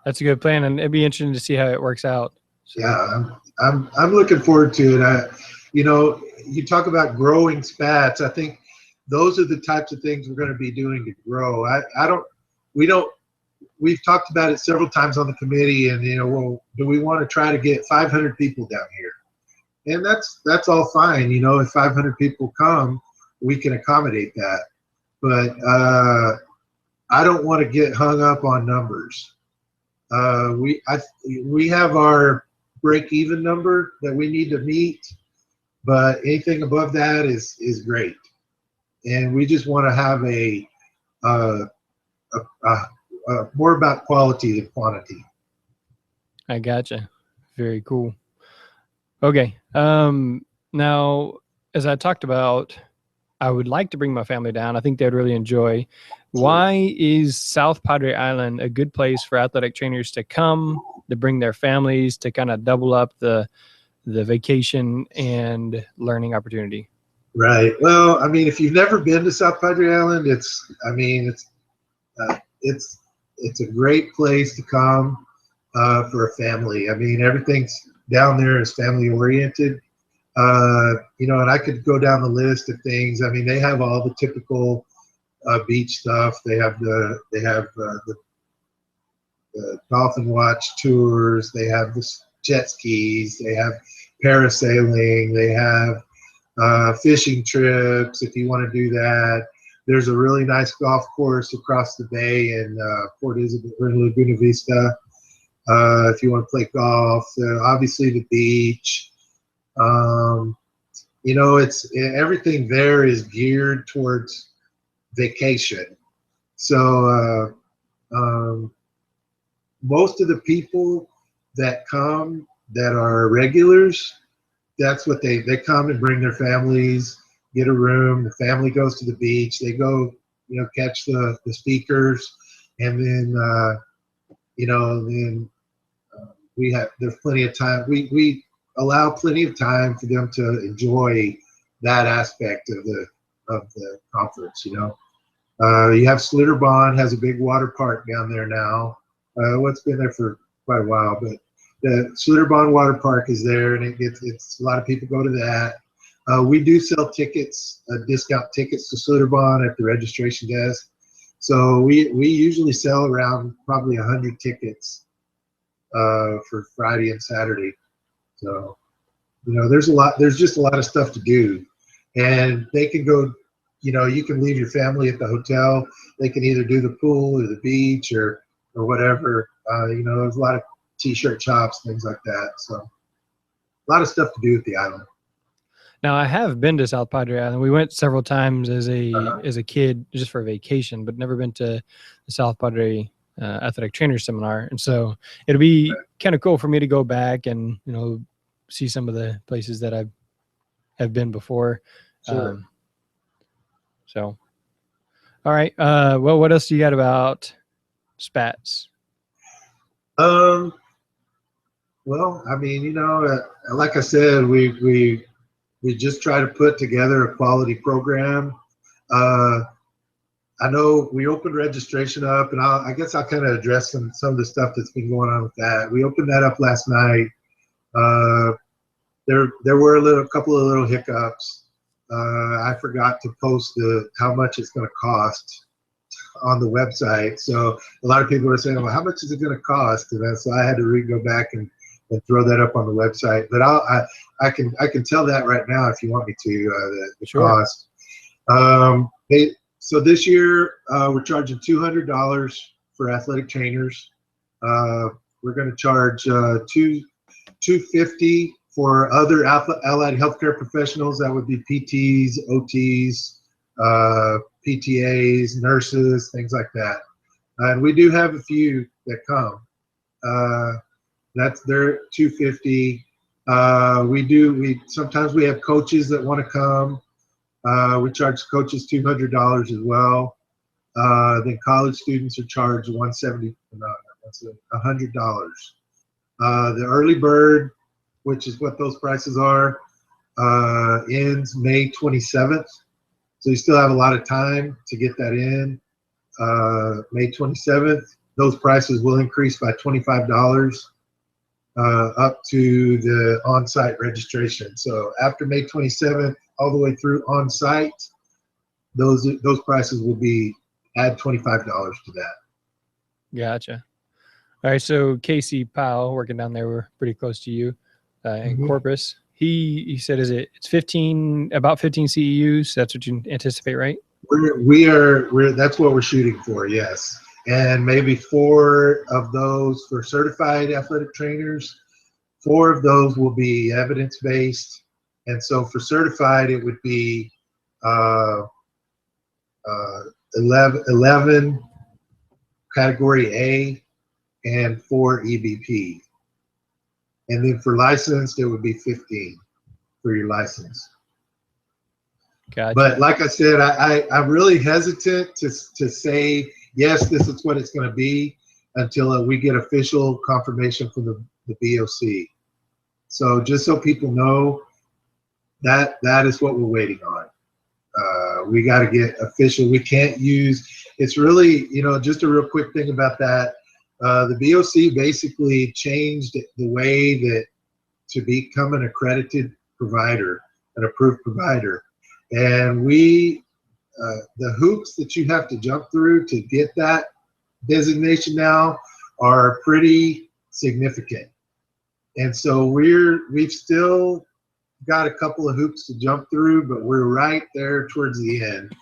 a good plan, and it'd be interesting to see how it works out. So. Yeah, I'm looking forward to it. You talk about growing SPATS. I think those are the types of things we're going to be doing to grow. We've talked about it several times on the committee, and well, do we want to try to get 500 people down here? And that's all fine. If 500 people come, we can accommodate that. But I don't want to get hung up on numbers. We have our break-even number that we need to meet, but anything above that is great. And we just want to have a more about quality than quantity. I gotcha. Very cool. Okay. Now, as I talked about, I would like to bring my family down. I think they'd really enjoy. Why is South Padre Island a good place for athletic trainers to come, to bring their families, to kind of double up the vacation and learning opportunity? Right. Well, I mean, if you've never been to South Padre Island, it's a great place to come for a family. I mean, everything's down there is family oriented. And I could go down the list of things. I mean, they have all the typical beach stuff. They have the dolphin watch tours. They have the jet skis. They have parasailing. They have fishing trips if you want to do that. There's a really nice golf course across the bay in Port Isabel, Laguna Vista, if you want to play golf. Obviously the beach. You know, everything there is geared towards vacation. So most of the people that come that are regulars, that's what they come and bring their families, get a room. The family goes to the beach. They go, you know, catch the speakers, and then you know, then there's plenty of time. We allow plenty of time for them to enjoy that aspect of the conference. You know, you have Schlitterbahn has a big water park down there now. It's been there for quite a while, but the Schlitterbahn water park is there, and it's a lot of people go to that. We do sell tickets, discount tickets to Schlitterbahn at the registration desk. So we usually sell around probably 100 tickets for Friday and Saturday. So, you know, there's just a lot of stuff to do, and they can go, you know, you can leave your family at the hotel. They can either do the pool or the beach or whatever. You know, there's a lot of t-shirt shops, things like that. So a lot of stuff to do at the island. Now, I have been to South Padre Island. We went several times as a kid just for vacation, but never been to the South Padre Athletic Trainer Seminar. And so it'll be kind of cool for me to go back and, you know, see some of the places that I have been before. Sure. So, all right. Well, what else do you got about SPATS? Well, I mean, you know, like I said, we just try to put together a quality program. I know we opened registration up, and I guess I'll kind of address some of the stuff that's been going on with that. We opened that up last night. There were a couple of little hiccups. I forgot to post how much it's going to cost on the website. So a lot of people are saying, well, how much is it going to cost? And so I had to go back and throw that up on the website. But I can tell that right now if you want me to, the Sure. cost. So this year we're charging $200 for athletic trainers. We're going to charge $250 for other allied healthcare professionals. That would be PTs, OTs, PTAs, nurses, things like that. And we do have a few that come. That's their $250. Sometimes we have coaches that want to come. We charge coaches $200 as well. Then college students are charged $100. The early bird, which is what those prices are, ends May 27th. So you still have a lot of time to get that in. May 27th, those prices will increase by $25 up to the on-site registration. So after May 27th, all the way through on-site, those prices will add $25 to that. Gotcha. All right. So Casey Powell, working down there, we're pretty close to you in Corpus. He said, it's about 15 CEUs. That's what you anticipate, right? That's what we're shooting for. Yes. And maybe 4 of those for certified athletic trainers. 4 of those will be evidence-based. And so for certified, it would be 11 category A and 4 EBP. And then for licensed, it would be 15 for your license. Gotcha. But like I said, I'm really hesitant to say, yes, this is what it's going to be until we get official confirmation from the BOC. So just so people know, that is what we're waiting on. We got to get official. We can't use, it's really, you know, just a real quick thing about that. The BOC basically changed the way that to become an accredited provider, an approved provider. And the hoops that you have to jump through to get that designation now are pretty significant. And so we've still got a couple of hoops to jump through, but we're right there towards the end.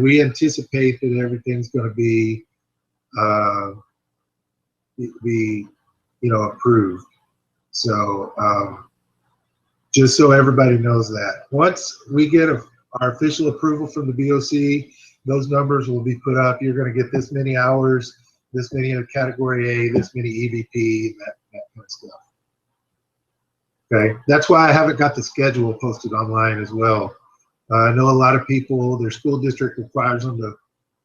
We anticipate that everything's going to be approved. So just so everybody knows that. Once we get our official approval from the BOC, those numbers will be put up. You're going to get this many hours, this many of category A, this many EVP, that kind of stuff. Okay, that's why I haven't got the schedule posted online as well. I know a lot of people, their school district requires them to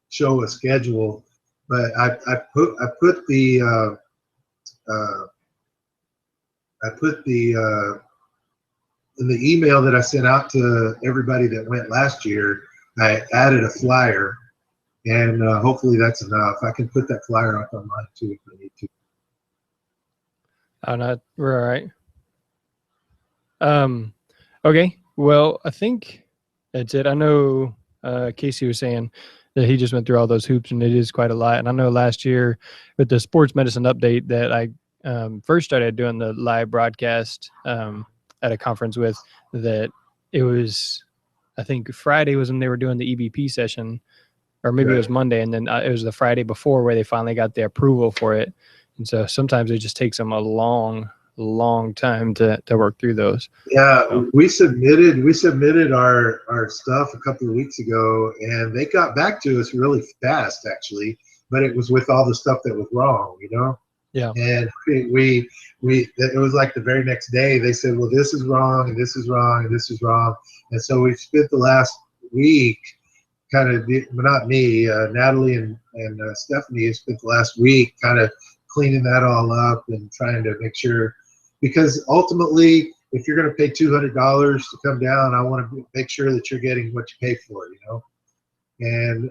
show a schedule, but I put the in the email that I sent out to everybody that went last year, I added a flyer, and hopefully that's enough. I can put that flyer up online too if I need to. Oh, no, we're all right. Okay, well, I think that's it. I know Casey was saying that he just went through all those hoops, and it is quite a lot. And I know last year with the sports medicine update that I first started doing the live broadcast at a conference with, that it was, I think Friday was when they were doing the EBP session, or maybe it was Monday, and then it was the Friday before where they finally got the approval for it. And so sometimes it just takes them a long time to work through those. Yeah, we submitted our stuff a couple of weeks ago, and they got back to us really fast actually, but it was with all the stuff that was wrong, you know? Yeah. And it was like the very next day they said, well, this is wrong, and this is wrong, and this is wrong. And so we spent the last week kind of, not me, Natalie and Stephanie have spent the last week kind of cleaning that all up and trying to make sure, because ultimately, if you're going to pay $200 to come down, I want to make sure that you're getting what you pay for, you know. And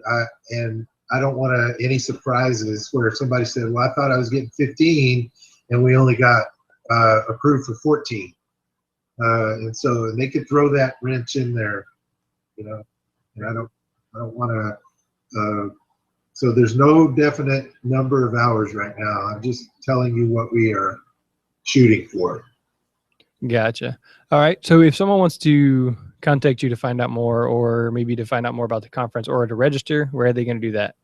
I don't want any surprises where somebody said, well, I thought I was getting 15 and we only got approved for 14. And so they could throw that wrench in there, you know. And I don't want to. So there's no definite number of hours right now. I'm just telling you what we are shooting for. Gotcha. All right. So if someone wants to contact you to find out more, or maybe to find out more about the conference or to register, where are they going to do that?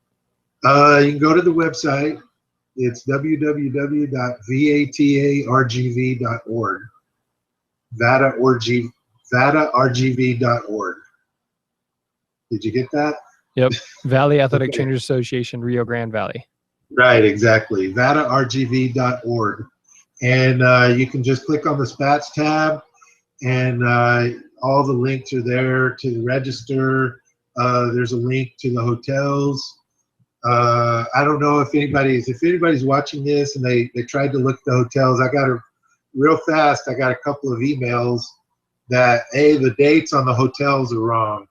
You can go to the website. It's www.vatargv.org. vatargv.org. Did you get that? Yep. Valley Athletic Trainers Association, Rio Grande Valley. Right, exactly. vatargv.org. And you can just click on the SPATS tab, and all the links are there to register. There's a link to the hotels. I don't know if anybody's watching this and they tried to look at the hotels. I got a couple of emails that, hey, the dates on the hotels are wrong.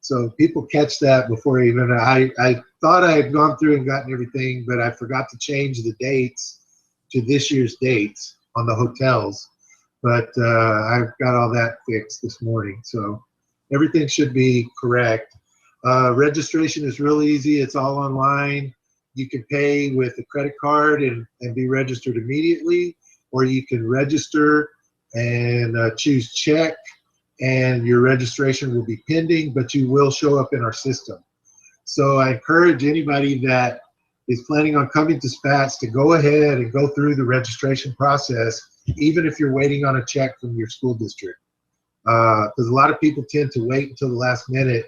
So people catch that before even, I thought I had gone through and gotten everything, but I forgot to change the dates to this year's dates on the hotels. But I've got all that fixed this morning. So everything should be correct. Registration is real easy. It's all online. You can pay with a credit card and be registered immediately, or you can register and choose check, and your registration will be pending, but you will show up in our system. So I encourage anybody that is planning on coming to SPATS to go ahead and go through the registration process, even if you're waiting on a check from your school district. Because a lot of people tend to wait until the last minute.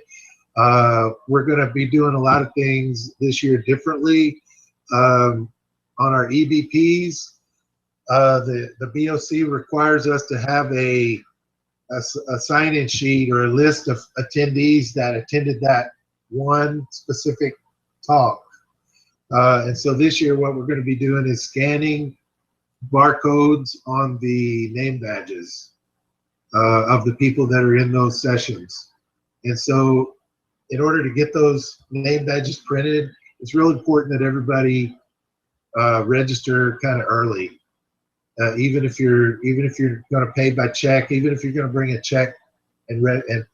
We're going to be doing a lot of things this year differently. On our EBPs, the BOC requires us to have a sign-in sheet or a list of attendees that attended that one specific talk. And so this year what we're going to be doing is scanning barcodes on the name badges of the people that are in those sessions. And so in order to get those name badges printed, it's real important that everybody register kind of early. Even if you're going to pay by check, even if you're going to bring a check and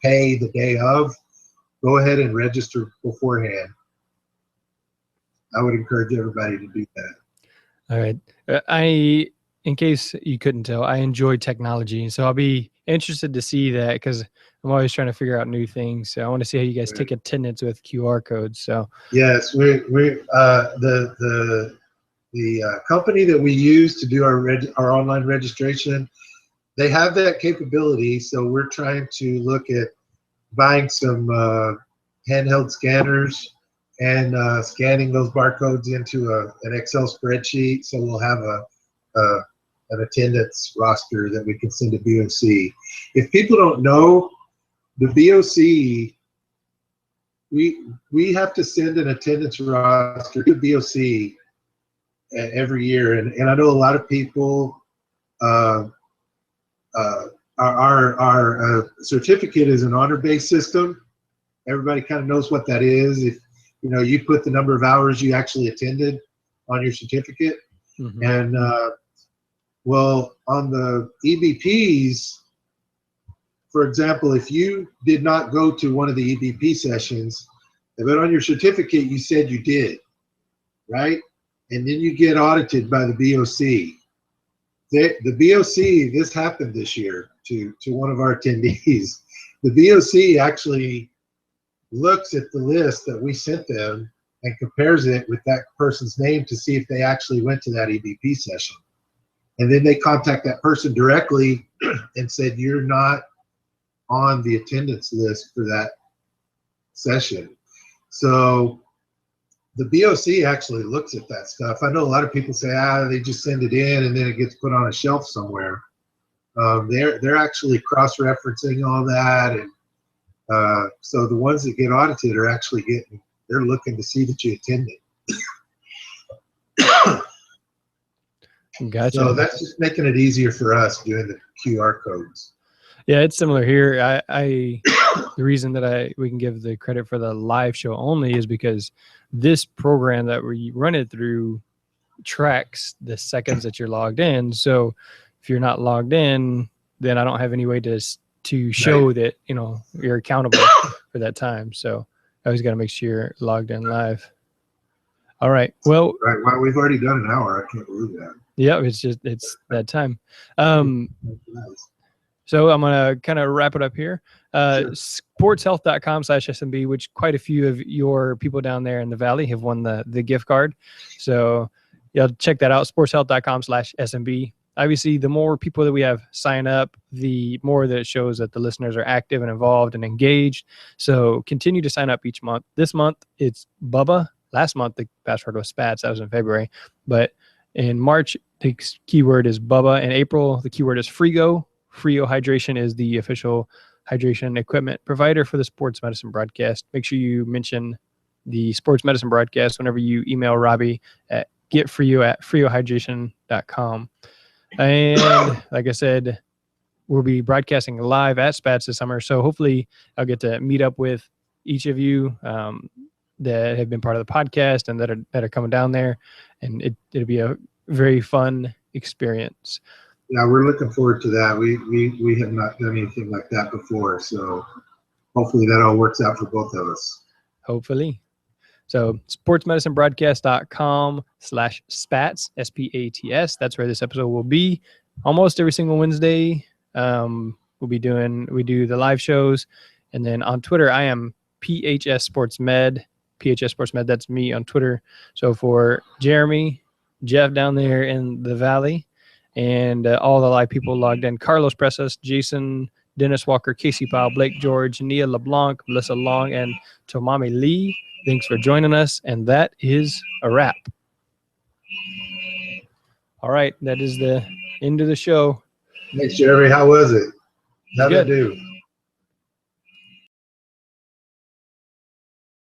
pay the day of, go ahead and register beforehand. I would encourage everybody to do that. All right. In case you couldn't tell, I enjoy technology. So I'll be interested to see that because I'm always trying to figure out new things. So I want to see how you guys take attendance with QR codes. So yes, the company that we use to do our online registration, they have that capability. So we're trying to look at buying some handheld scanners and scanning those barcodes into an Excel spreadsheet. So we'll have an attendance roster that we can send to BOC. If people don't know, the BOC, we have to send an attendance roster to BOC every year, and I know a lot of people. Our certificate is an honor-based system. Everybody kind of knows what that is. If you put the number of hours you actually attended on your certificate, and well, on the EBPs, for example, if you did not go to one of the EBP sessions, but on your certificate you said you did, right? And then you get audited by the BOC. The BOC, this happened this year to one of our attendees. The BOC actually looks at the list that we sent them and compares it with that person's name to see if they actually went to that EBP session. And then they contact that person directly and said, you're not on the attendance list for that session. So the BOC actually looks at that stuff. I know a lot of people say, they just send it in and then it gets put on a shelf somewhere. They're actually cross-referencing all that. And so the ones that get audited are actually they're looking to see that you attended. Gotcha. So that's just making it easier for us doing the QR codes. Yeah, it's similar here. The reason that we can give the credit for the live show only is because this program that we run it through tracks the seconds that you're logged in. So if you're not logged in, then I don't have any way to show that you're accountable for that time. So I always got to make sure you're logged in live. All right. Well, we've already done an hour. I can't believe that. Yeah, it's that time. So I'm going to kind of wrap it up here. Sure. Sportshealth.com/SMB, which quite a few of your people down there in the Valley have won the gift card. So yeah, check that out, sportshealth.com/SMB. Obviously, the more people that we have sign up, the more that it shows that the listeners are active and involved and engaged. So continue to sign up each month. This month, it's Bubba. Last month, the password was SPATS. That was in February. But in March, the keyword is Bubba. In April, the keyword is Frigo. Frio Hydration is the official hydration equipment provider for the sports medicine broadcast. Make sure you mention the sports medicine broadcast whenever you email Robbie at getfrio@friohydration.com. And like I said, we'll be broadcasting live at SPATS this summer. So hopefully I'll get to meet up with each of you that have been part of the podcast and that are coming down there. And it'll be a very fun experience. Yeah, we're looking forward to that. We have not done anything like that before. So hopefully that all works out for both of us. Hopefully. So sportsmedicinebroadcast.com/SPATS, SPATS. That's where this episode will be. Almost every single Wednesday. We do the live shows. And then on Twitter, I am PHS Sports Med. PHS Sports Med, that's me on Twitter. So for Jeremy, Jeff down there in the Valley, and all the live people logged in, Carlos Presas, Jason, Dennis Walker, Casey Powell, Blake George, Nia LeBlanc, Melissa Long, and Tomami Lee. Thanks for joining us, and that is a wrap. All right, that is the end of the show. Thanks, Jeremy. How was it? How'd it do?